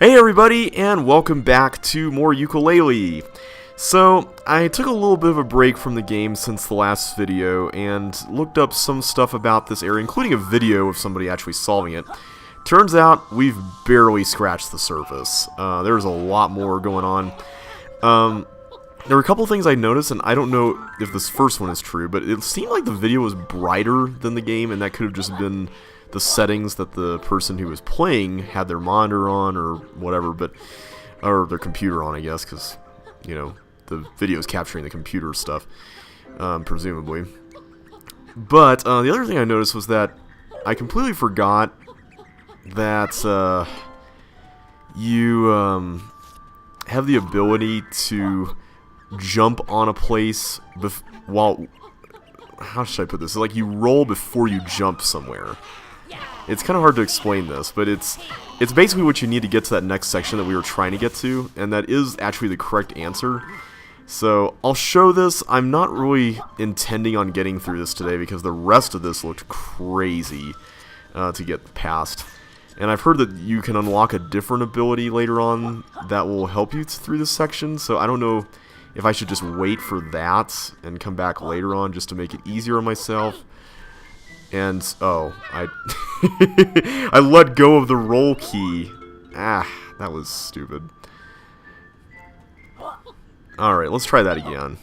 Hey everybody, and welcome back to more Yooka-Laylee. So, I took a little bit of a break from the game since the last video, and looked up some stuff about this area, including a video of somebody actually solving it. Turns out, we've barely scratched the surface. There's a lot more going on. There were a couple things I noticed, and I don't know if this first one is true, but it seemed like the video was brighter than the game, and that could have just been the settings that the person who was playing had their monitor on or whatever, or their computer on, I guess, because, you know, the video is capturing the computer stuff, presumably. But the other thing I noticed was that I completely forgot that you have the ability to jump on a place while, how should I put this? Like, you roll before you jump somewhere. It's kind of hard to explain this, but it's basically what you need to get to that next section that we were trying to get to, and that is actually the correct answer. So, I'll show this. I'm not really intending on getting through this today because the rest of this looked crazy to get past. And I've heard that you can unlock a different ability later on that will help you through this section, so I don't know if I should just wait for that and come back later on just to make it easier on myself. And, oh, I let go of the roll key. Ah, that was stupid. Alright, let's try that again.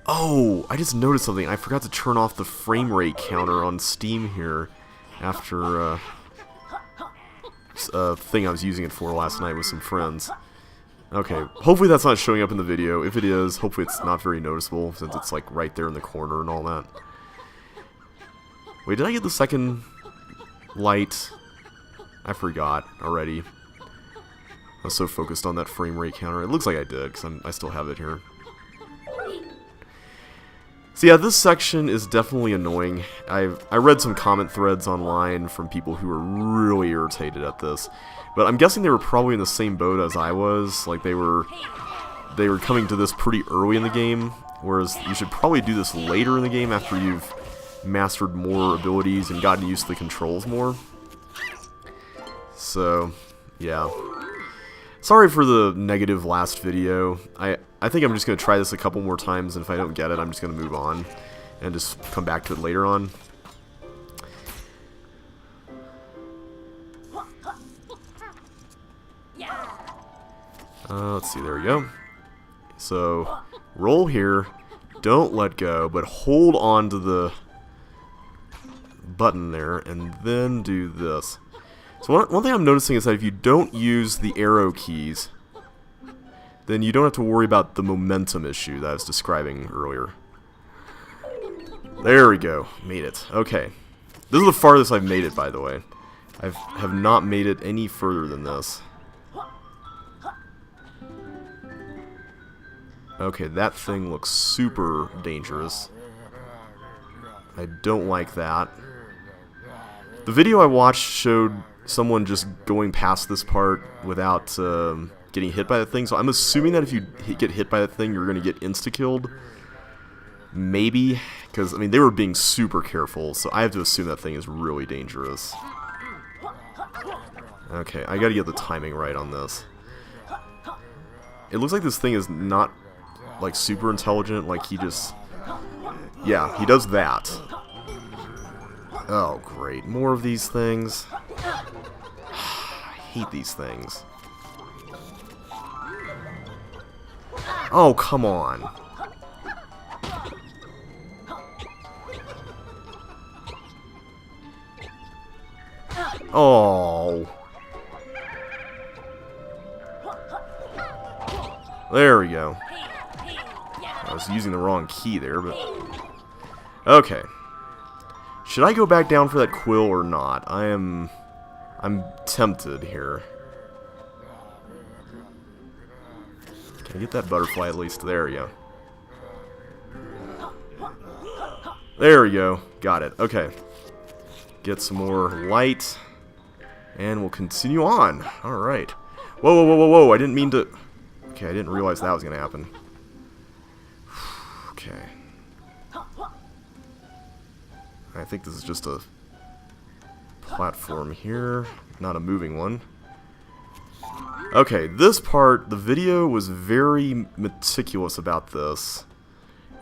Oh, I just noticed something. I forgot to turn off the frame rate counter on Steam here after a thing I was using it for last night with some friends. Okay, hopefully that's not showing up in the video. If it is, hopefully it's not very noticeable since it's like right there in the corner and all that. Wait, did I get the second light? I forgot already. I was so focused on that frame rate counter. It looks like I did, because I still have it here. So yeah, this section is definitely annoying. I read some comment threads online from people who were really irritated at this. But I'm guessing they were probably in the same boat as I was. Like, they were coming to this pretty early in the game, whereas you should probably do this later in the game after you've mastered more abilities and gotten used to the controls more. So, yeah. Sorry for the negative last video. I think I'm just going to try this a couple more times, and if I don't get it, I'm just going to move on and just come back to it later on. Let's see, there we go. So, roll here, don't let go, but hold on to the button there, and then do this. So one thing I'm noticing is that if you don't use the arrow keys, then you don't have to worry about the momentum issue that I was describing earlier. There we go. Made it. Okay. This is the farthest I've made it, by the way. I have not made it any further than this. Okay, that thing looks super dangerous. I don't like that. The video I watched showed someone just going past this part without getting hit by the thing, so I'm assuming that if you get hit by the thing, you're going to get insta-killed. Maybe, because, I mean, they were being super careful, so I have to assume that thing is really dangerous. Okay, I gotta get the timing right on this. It looks like this thing is not, like, super intelligent, like he just... Yeah, he does that. Oh, great. More of these things. I hate these things. Oh, come on. Oh. There we go. I was using the wrong key there, but... Okay. Should I go back down for that quill or not? I'm tempted here. Can I get that butterfly at least? There we go. There we go. Got it. Okay. Get some more light. And we'll continue on. Alright. Whoa, whoa, whoa, whoa, whoa. I didn't mean to... Okay, I didn't realize that was going to happen. Okay. I think this is just a platform here, not a moving one. Okay, this part, the video was very meticulous about this.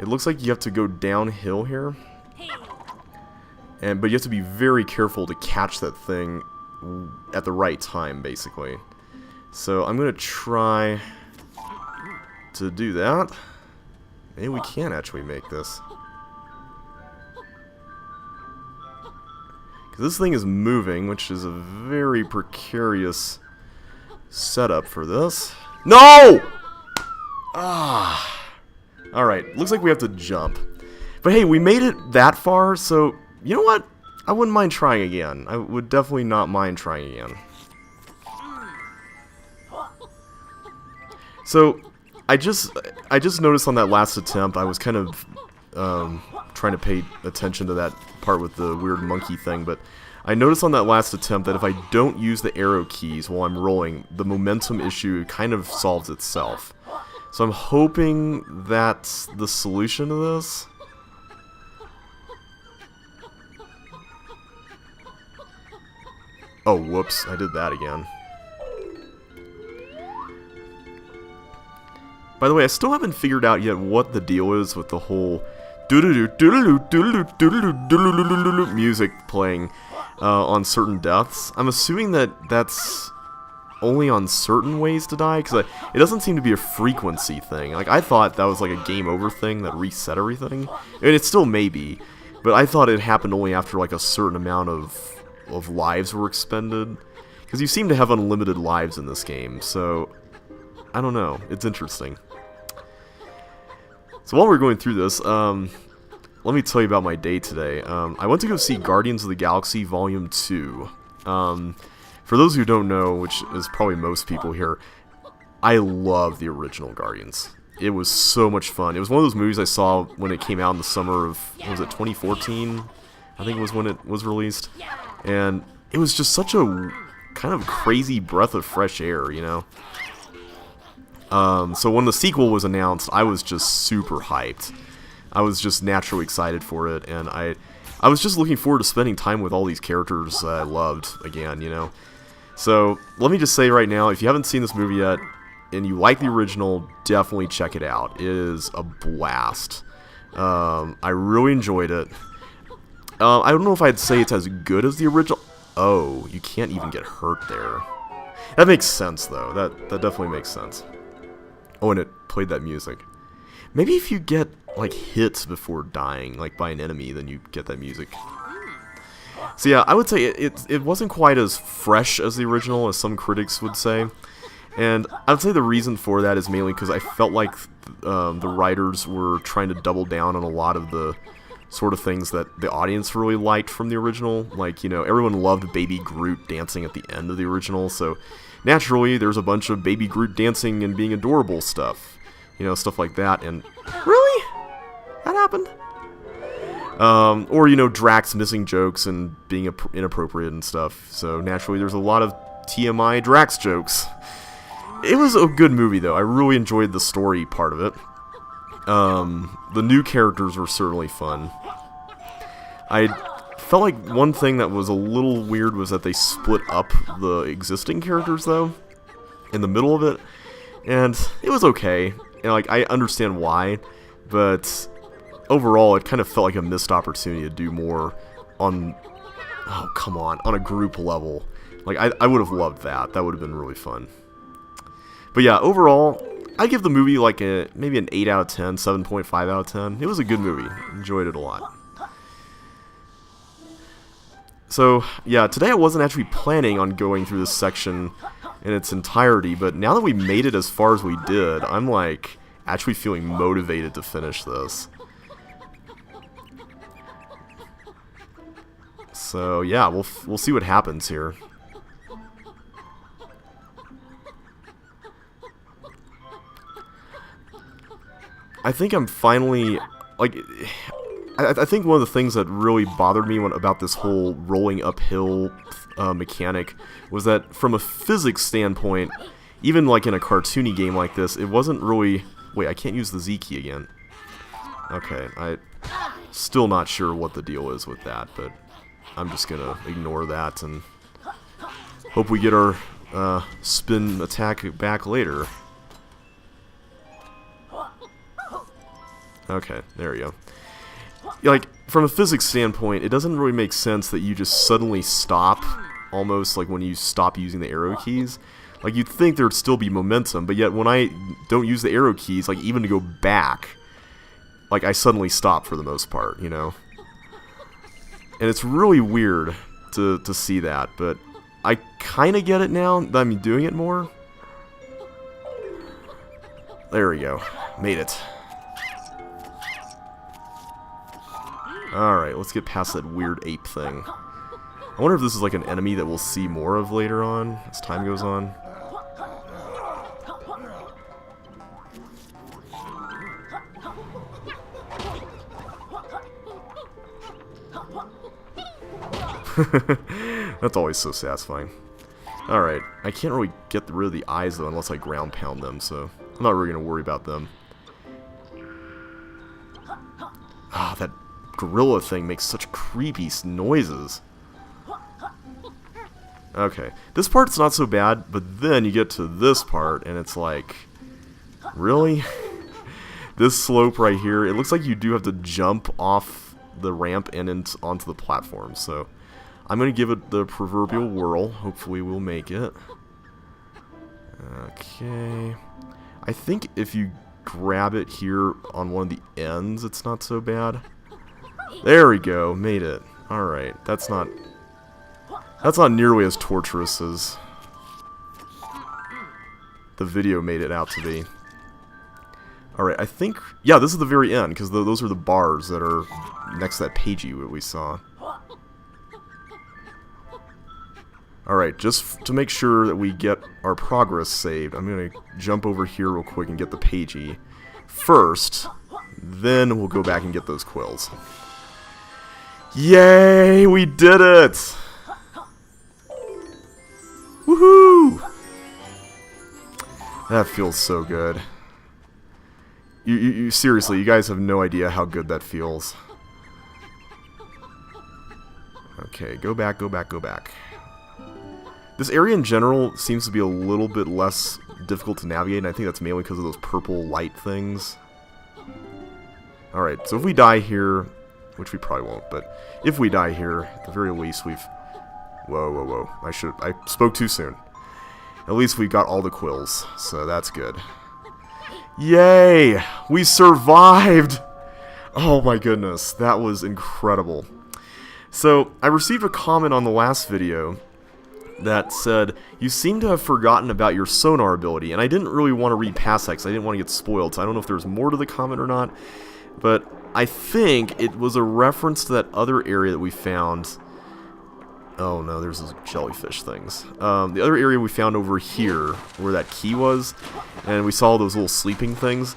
It looks like you have to go downhill here. But you have to be very careful to catch that thing at the right time, basically. So I'm going to try to do that. Maybe we can actually make this. Because this thing is moving, which is a very precarious setup for this. No! Ah! Alright, looks like we have to jump. But hey, we made it that far, so you know what? I wouldn't mind trying again. I would definitely not mind trying again. So, I just noticed on that last attempt, I was kind of trying to pay attention to that part with the weird monkey thing, but I noticed on that last attempt that if I don't use the arrow keys while I'm rolling, the momentum issue kind of solves itself. So I'm hoping that's the solution to this. Oh, whoops, I did that again. By the way, I still haven't figured out yet what the deal is with the whole music playing on certain deaths. I'm assuming that that's only on certain ways to die, because it doesn't seem to be a frequency thing. Like, I thought that was like a game over thing that reset everything, and it still may be, but I thought it happened only after like a certain amount of lives were expended, because you seem to have unlimited lives in this game, so I don't know, it's interesting. So while we're going through this, let me tell you about my day today. I went to go see Guardians of the Galaxy Volume 2. For those who don't know, which is probably most people here, I love the original Guardians. It was so much fun. It was one of those movies I saw when it came out in the summer of, what was it, 2014? I think it was when it was released. And it was just such a kind of crazy breath of fresh air, you know? So when the sequel was announced, I was just super hyped. I was just naturally excited for it, and I was just looking forward to spending time with all these characters I loved again, you know? So, let me just say right now, if you haven't seen this movie yet, and you like the original, definitely check it out. It is a blast. I really enjoyed it. I don't know if I'd say it's as good as the original. Oh, you can't even get hurt there. That makes sense, though. That definitely makes sense. Oh, and it played that music. Maybe if you get, like, hit before dying, like, by an enemy, then you get that music. So yeah, I would say it wasn't quite as fresh as the original, as some critics would say. And I would say the reason for that is mainly because I felt like the writers were trying to double down on a lot of the sort of things that the audience really liked from the original. Like, you know, everyone loved Baby Groot dancing at the end of the original, so naturally there's a bunch of Baby Groot dancing and being adorable stuff. You know, stuff like that, and really? That happened? Or, you know, Drax missing jokes and being inappropriate and stuff. So, naturally, there's a lot of TMI Drax jokes. It was a good movie, though. I really enjoyed the story part of it. The new characters were certainly fun. I felt like one thing that was a little weird was that they split up the existing characters, though, in the middle of it. And it was okay. And, like, I understand why, but overall, it kind of felt like a missed opportunity to do more on, oh, come on a group level. Like, I would have loved that. That would have been really fun. But yeah, overall, I give the movie like maybe an 8 out of 10, 7.5 out of 10. It was a good movie. Enjoyed it a lot. So, yeah, today I wasn't actually planning on going through this section in its entirety, but now that we made it as far as we did, I'm like actually feeling motivated to finish this. So yeah, we'll see what happens here. I think I'm finally, like, I think one of the things that really bothered me about this whole rolling uphill mechanic was that from a physics standpoint, even like in a cartoony game like this, it wasn't really... Wait, I can't use the Z key again. Okay, still not sure what the deal is with that, but I'm just gonna ignore that and hope we get our spin attack back later. Okay, there we go. Like, from a physics standpoint, it doesn't really make sense that you just suddenly stop, almost like when you stop using the arrow keys. Like, you'd think there'd still be momentum, but yet when I don't use the arrow keys, like, even to go back, like, I suddenly stop for the most part, you know? And it's really weird to see that, but I kind of get it now that I'm doing it more. There we go. Made it. Alright, let's get past that weird ape thing. I wonder if this is like an enemy that we'll see more of later on, as time goes on. That's always so satisfying. Alright, I can't really get rid of the eyes though unless I ground pound them, so I'm not really going to worry about them. Ah, that gorilla thing makes such creepy noises. Okay, this part's not so bad, but then you get to this part and it's like, really? This slope right here, it looks like you do have to jump off the ramp and onto the platform, so I'm going to give it the proverbial whirl. Hopefully we'll make it. Okay. I think if you grab it here on one of the ends, it's not so bad. There we go. Made it. Alright. That's not nearly as torturous as the video made it out to be. Alright, I think... Yeah, this is the very end, because those are the bars that are next to that pagie that we saw. Alright, just to make sure that we get our progress saved, I'm going to jump over here real quick and get the pagie first. Then we'll go back and get those quills. Yay! We did it! Woohoo! That feels so good. You seriously, you guys have no idea how good that feels. Okay, go back, go back, go back. This area in general seems to be a little bit less difficult to navigate, and I think that's mainly because of those purple light things. Alright, so if we die here, which we probably won't, but if we die here, at the very least we've... Whoa, whoa, whoa. I spoke too soon. At least we got all the quills, so that's good. Yay! We survived! Oh my goodness, that was incredible. So, I received a comment on the last video that said, you seem to have forgotten about your sonar ability, and I didn't really want to read past that because I didn't want to get spoiled, so I don't know if there's more to the comment or not, but I think it was a reference to that other area that we found. Oh no, there's those jellyfish things. The other area we found over here, where that key was, and we saw those little sleeping things.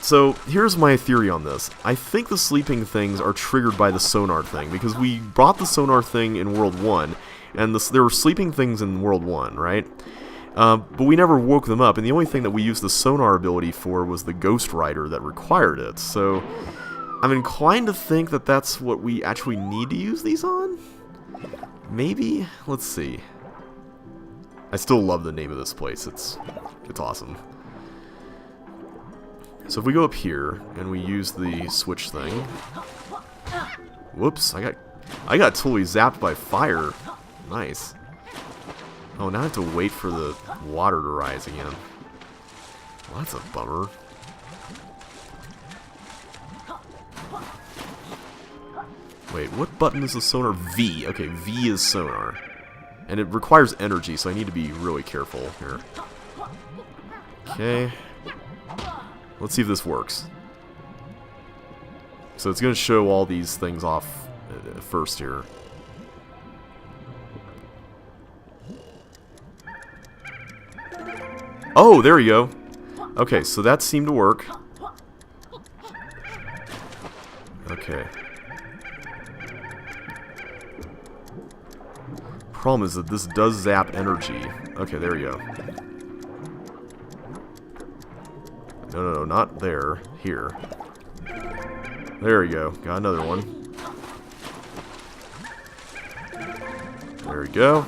So, here's my theory on this. I think the sleeping things are triggered by the sonar thing, because we brought the sonar thing in World 1, and there were sleeping things in World 1, right? But we never woke them up, and the only thing that we used the sonar ability for was the Ghost Rider that required it. So, I'm inclined to think that that's what we actually need to use these on? Maybe? Let's see. I still love the name of this place. It's awesome. So if we go up here and we use the switch thing. Whoops, I got totally zapped by fire. Nice. Oh, now I have to wait for the water to rise again. Well, that's a bummer. Wait, what button is the sonar? V. Okay, V is sonar. And it requires energy, so I need to be really careful here. Okay. Let's see if this works. So it's going to show all these things off first here. Oh, there we go. Okay, so that seemed to work. Okay. Problem is that this does zap energy. Okay, there we go. No, not there. Here. There we go. Got another one. There we go.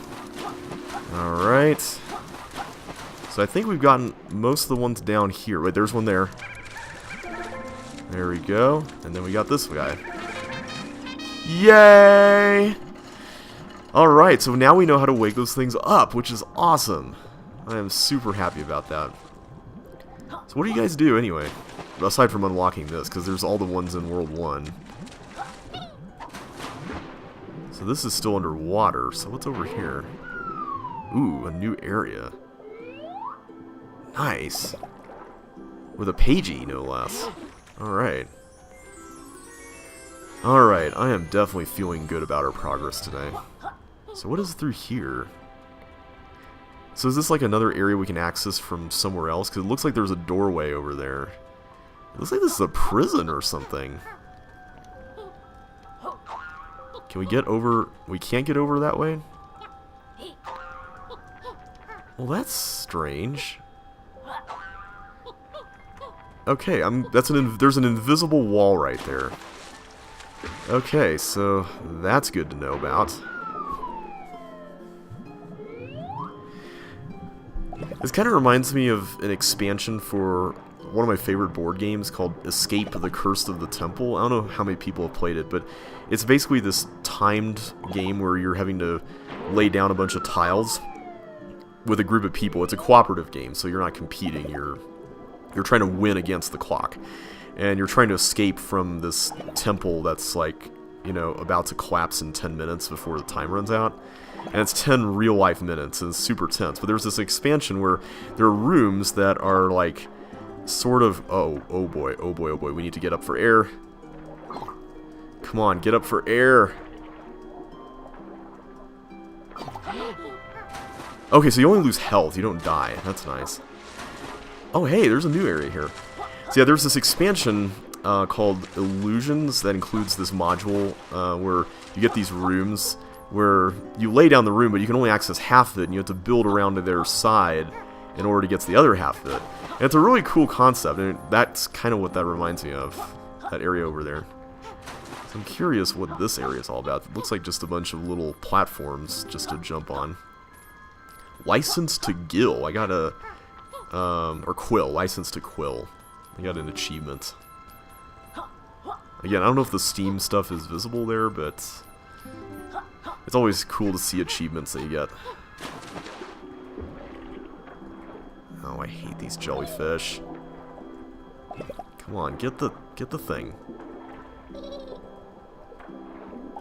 Alright. So I think we've gotten most of the ones down here. Wait, there's one there. There we go. And then we got this guy. Yay! Alright, so now we know how to wake those things up, which is awesome. I am super happy about that. So what do you guys do anyway? Aside from unlocking this, because there's all the ones in World 1. So this is still underwater, so what's over here? Ooh, a new area. Nice. With a pagie, no less. Alright. Alright, I am definitely feeling good about our progress today. So what is through here? So is this like another area we can access from somewhere else? Because it looks like there's a doorway over there. It looks like this is a prison or something. Can we get over... We can't get over that way? Well, that's strange. Okay, there's an invisible wall right there. Okay, so that's good to know about. This kind of reminds me of an expansion for one of my favorite board games called Escape the Curse of the Temple. I don't know how many people have played it, but it's basically this timed game where you're having to lay down a bunch of tiles with a group of people. It's a cooperative game, so you're not competing. You're trying to win against the clock. And you're trying to escape from this temple that's like, you know, about to collapse in 10 minutes before the time runs out. And it's 10 real-life minutes, and it's super tense. But there's this expansion where there are rooms that are, like, sort of... Oh boy, oh boy, oh boy. We need to get up for air. Come on, get up for air. Okay, so you only lose health. You don't die. That's nice. Oh, hey, there's a new area here. So yeah, there's this expansion called Illusions that includes this module where you get these rooms where you lay down the room, but you can only access half of it, and you have to build around to their side in order to get to the other half of it. And it's a really cool concept, and that's kind of what that reminds me of, that area over there. So I'm curious what this area is all about. It looks like just a bunch of little platforms just to jump on. License to Gill. I got a... or Quill. License to Quill. I got an achievement. Again, I don't know if the Steam stuff is visible there, but... it's always cool to see achievements that you get. Oh, I hate these jellyfish. Come on, get the thing.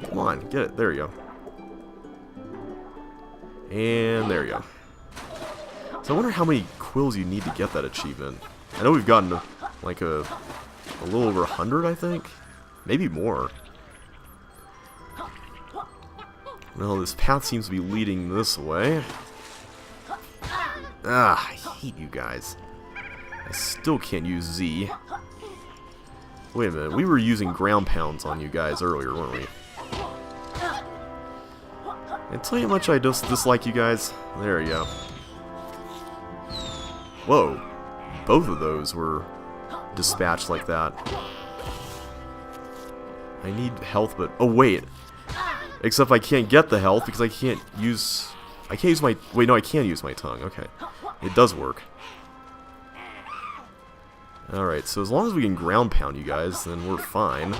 Come on, get it. There you go. And there you go. So I wonder how many quills you need to get that achievement. I know we've gotten like a little over 100, I think. Maybe more. Well, this path seems to be leading this way. Ah, I hate you guys. I still can't use Z. Wait a minute, we were using ground pounds on you guys earlier, weren't we? And tell you how much I just dislike you guys. There you go. Whoa. Both of those were dispatched like that. I need health, but... oh, wait. Except I can't get the health because I can't use my... wait, no, I can use my tongue. Okay. It does work. Alright, so as long as we can ground pound you guys, then we're fine.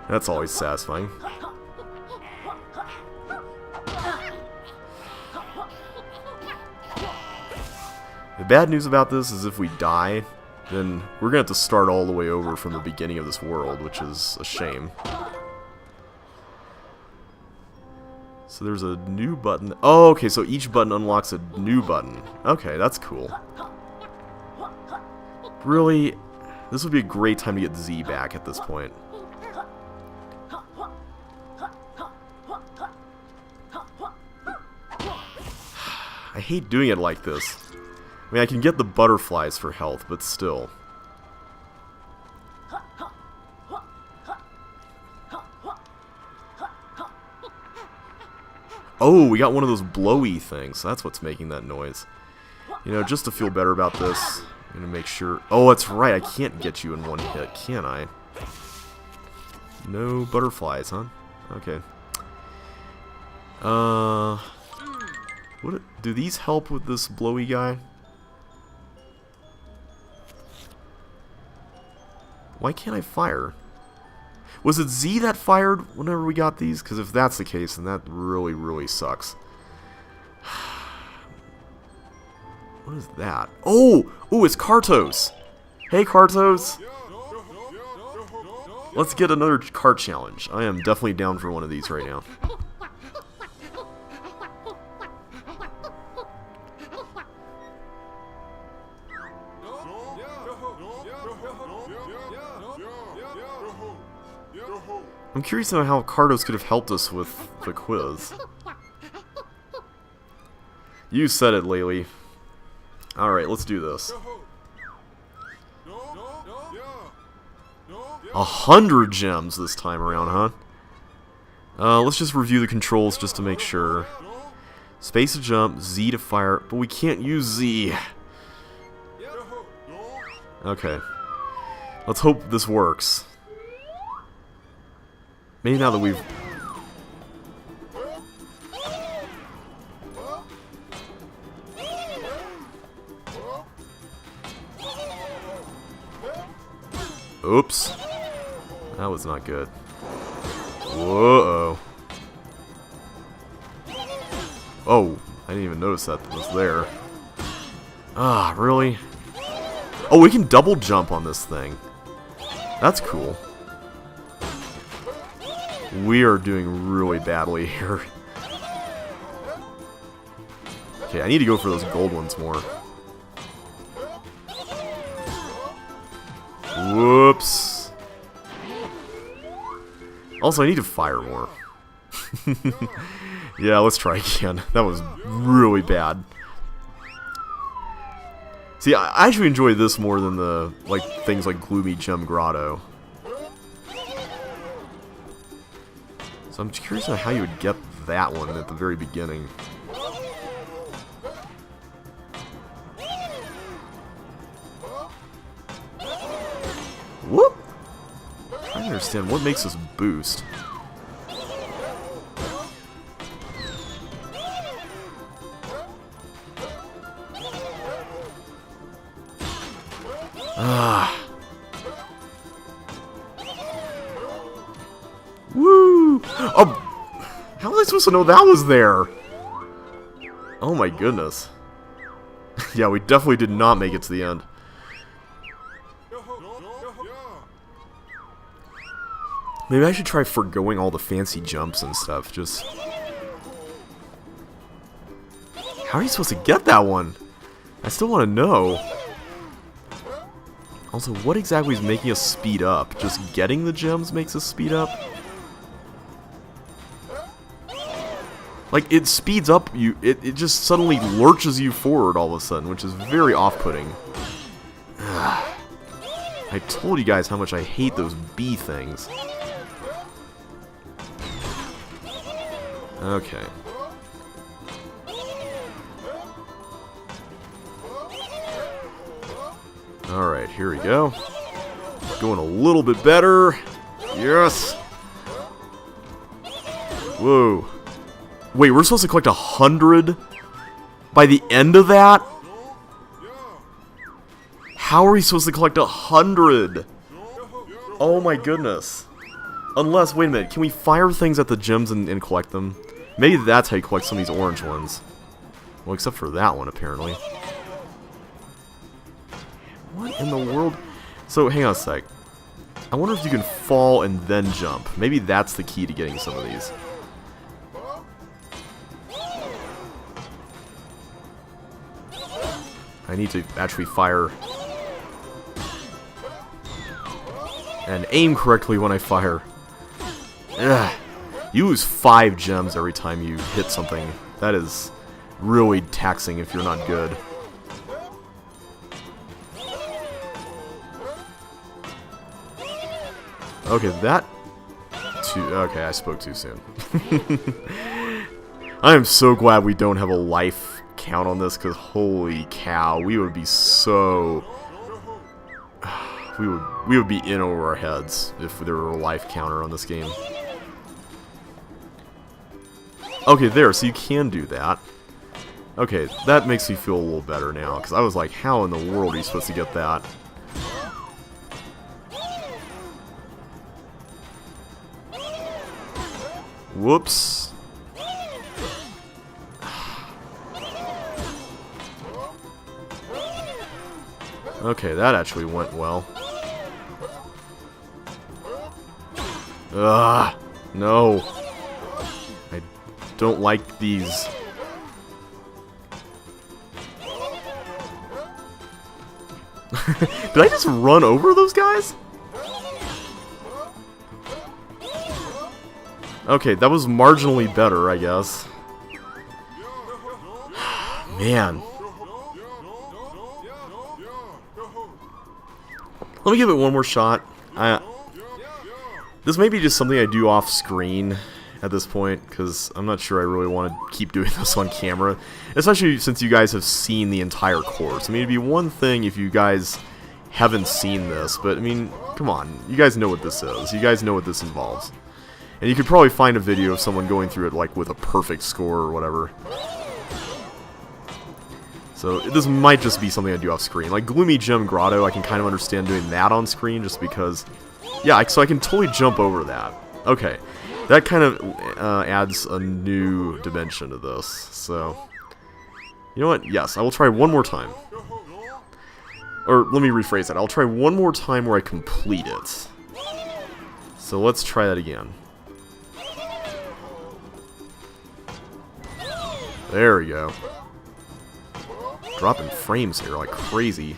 That's always satisfying. The bad news about this is if we die, then we're gonna have to start all the way over from the beginning of this world, which is a shame. So there's a new button. Oh, okay, so each button unlocks a new button. Okay, that's cool. Really, this would be a great time to get Z back at this point. I hate doing it like this. I mean, I can get the butterflies for health, but still. Oh, we got one of those blowy things. That's what's making that noise. You know, just to feel better about this, I'm gonna make sure... oh, that's right, I can't get you in one hit, can I? No butterflies, huh? Okay. What do these help with this blowy guy? Why can't I fire? Was it Z that fired whenever we got these? Because if that's the case, then that really, really sucks. What is that? Oh! Oh, it's Kartos! Hey, Kartos! Let's get another cart challenge. I am definitely down for one of these right now. I'm curious to know how Kartos could have helped us with the quiz. You said it, Laylee. Alright, let's do this. 100 gems this time around, huh? Let's just review the controls just to make sure. Space to jump, Z to fire, but we can't use Z. Okay. Let's hope this works. Maybe now that we've... Oops. That was not good. Whoa. Oh, I didn't even notice that was there. Ah, really? Oh, we can double jump on this thing. That's cool. We are doing really badly here. Okay, I need to go for those gold ones more. Whoops. Also, I need to fire more. Yeah, let's try again. That was really bad. See, I actually enjoy this more than the things like Gloomy Gem Grotto. So I'm curious on how you would get that one at the very beginning. Whoop! I'm trying to understand what makes this boost. Ah. Woo! Oh, how was I supposed to know that was there? Oh my goodness. Yeah, we definitely did not make it to the end. Maybe I should try forgoing all the fancy jumps and stuff, just... How are you supposed to get that one? I still want to know. Also, what exactly is making us speed up? Just getting the gems makes us speed up? Like, it speeds up you, it just suddenly lurches you forward all of a sudden, which is very off-putting. I told you guys how much I hate those bee things. Okay. Alright, here we go. Going a little bit better. Yes! Whoa. Wait, we're supposed to collect 100 by the end of that? How are we supposed to collect 100? Oh my goodness. Unless, wait a minute, can we fire things at the gems and collect them? Maybe that's how you collect some of these orange ones. Well, except for that one, apparently. What in the world? So, hang on a sec. I wonder if you can fall and then jump. Maybe that's the key to getting some of these. I need to actually fire and aim correctly when I fire. Ugh. You lose 5 gems every time you hit something. That is really taxing if you're not good. Okay, okay, I spoke too soon. I am so glad we don't have a life count on this, because holy cow, we would be so... We would be in over our heads if there were a life counter on this game. Okay, there, so you can do that. Okay, that makes me feel a little better now, because I was like, how in the world are you supposed to get that? Whoops. Okay, that actually went well. Ugh, no. I don't like these. Did I just run over those guys? Okay, that was marginally better, I guess. Man. Let me give it one more shot. This may be just something I do off screen at this point, because I'm not sure I really want to keep doing this on camera. Especially since you guys have seen the entire course. I mean, it'd be one thing if you guys haven't seen this, but I mean, come on. You guys know what this is. You guys know what this involves. And you could probably find a video of someone going through it, like, with a perfect score or whatever. So, this might just be something I do off screen. Like, Gloomy Gem Grotto, I can kind of understand doing that on screen, just because... Yeah, so I can totally jump over that. Okay. That kind of adds a new dimension to this, so... You know what? Yes, I will try one more time. Or, let me rephrase that. I'll try one more time where I complete it. So, let's try that again. There we go. Dropping frames here like crazy.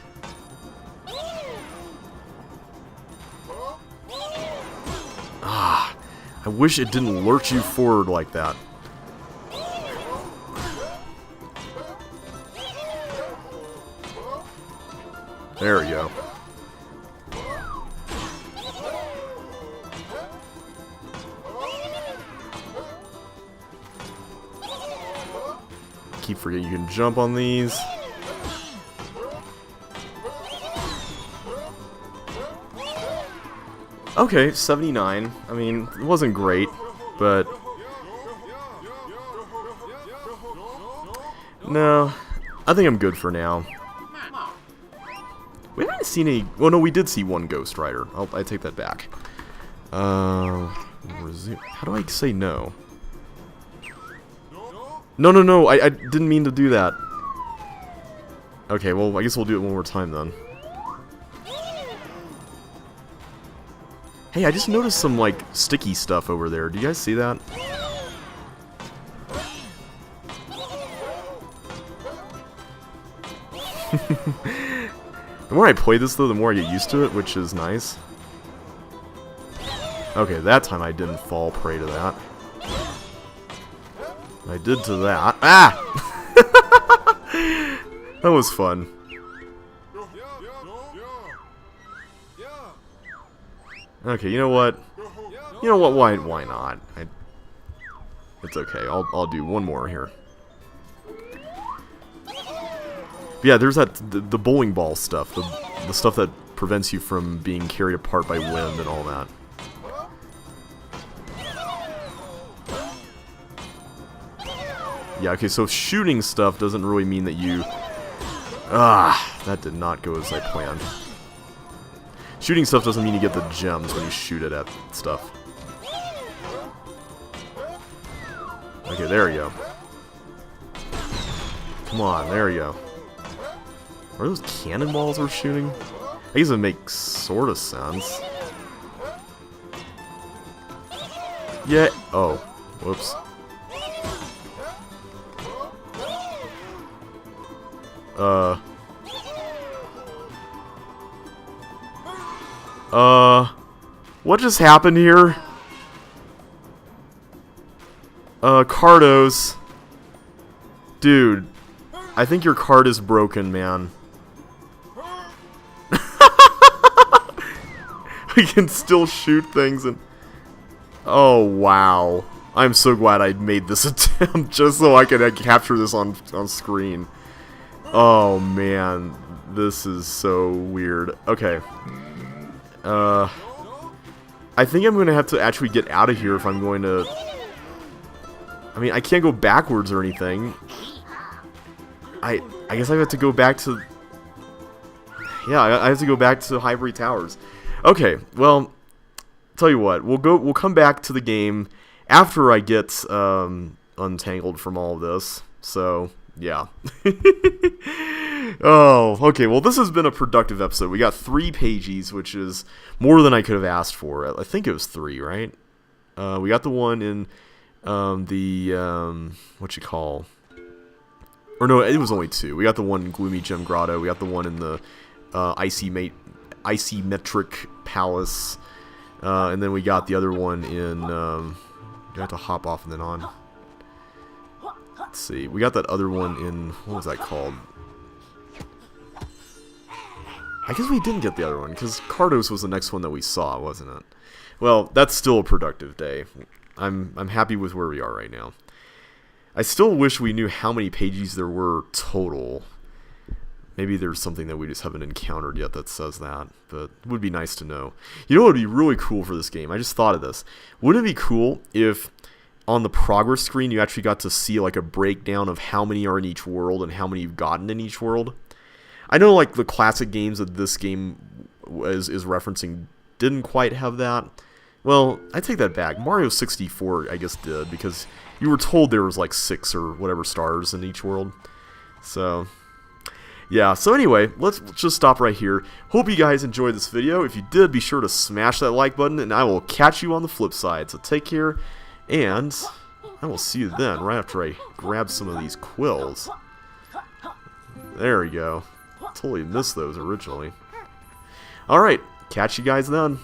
Ah, I wish it didn't lurch you forward like that. There we go. Keep forgetting you can jump on these. Okay, 79. I mean, it wasn't great, but... No, I think I'm good for now. We haven't seen any... Well, no, we did see one Ghost Rider. I take that back. Resume. How do I say no? No, I didn't mean to do that. Okay, well, I guess we'll do it one more time then. Hey, I just noticed some, like, sticky stuff over there. Do you guys see that? The more I play this, though, the more I get used to it, which is nice. Okay, that time I didn't fall prey to that. I did to that. Ah! That was fun. Okay, you know what? You know what? Why not? It's okay. I'll do one more here. But yeah, there's that the bowling ball stuff, the stuff that prevents you from being carried apart by wind and all that. Yeah, okay, so shooting stuff doesn't really mean that you... Ah, that did not go as I planned. Shooting stuff doesn't mean you get the gems when you shoot it at stuff. Okay, there we go. Come on, there we go. Are those cannonballs we're shooting? I guess it makes sort of sense. Yeah. Oh, whoops. What just happened here? Cardos. Dude, I think your card is broken, man. We can still shoot things and... Oh, wow. I'm so glad I made this attempt just so I could capture this on screen. Oh, man. This is so weird. Okay. I think I'm going to have to actually get out of here if I'm going to... I mean, I can't go backwards or anything. I guess I have to go back to... Yeah, I have to go back to Highbury Towers. Okay, well, tell you what, we'll come back to the game after I get untangled from all of this. So, yeah. Oh, okay, well, this has been a productive episode. We got 3 pages, which is more than I could have asked for. I think it was 3, right? We got the one in what you call... Or no, it was only 2. We got the one in Gloomy Gem Grotto. We got the one in the Icy-metric Palace. And then we got the other one in... you have to hop off and then on. Let's see. We got that other one in... What was that called? I guess we didn't get the other one, because Cardos was the next one that we saw, wasn't it? Well, that's still a productive day. I'm happy with where we are right now. I still wish we knew how many pages there were total. Maybe there's something that we just haven't encountered yet that says that, but it would be nice to know. You know what would be really cool for this game? I just thought of this. Wouldn't it be cool if on the progress screen you actually got to see like a breakdown of how many are in each world and how many you've gotten in each world? I know like the classic games that this game is referencing didn't quite have that. Well, I take that back. Mario 64 I guess did, because you were told there was like 6 or whatever stars in each world. So, yeah. So anyway, let's just stop right here. Hope you guys enjoyed this video. If you did, be sure to smash that like button, and I will catch you on the flip side. So take care, and I will see you then, right after I grab some of these quills. There we go. Totally missed those originally. Alright, catch you guys then.